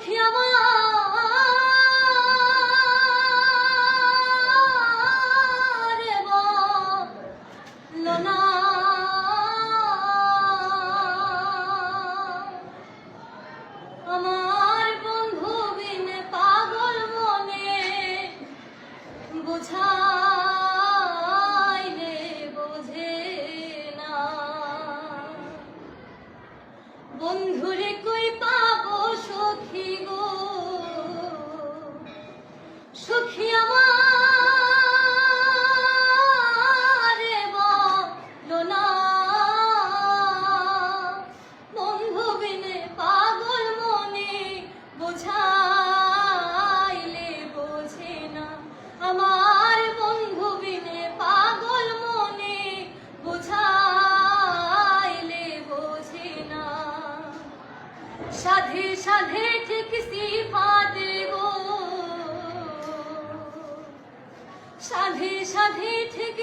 সখী আমার বলো না আমার বন্ধু বিনে পাগল মনে বোঝাইলে বোঝে না বন্ধুরে কই পাবো সখী গো সখী আমার বলো না বন্ধু বিনে পাগল মনে বোঝাইলে বোঝে না আমার বন্ধু বিনে পাগল মনে বোঝাইলে বোঝে না সাধে সাধে ঠিক সিফা দেব সাধে সাধে ঠিক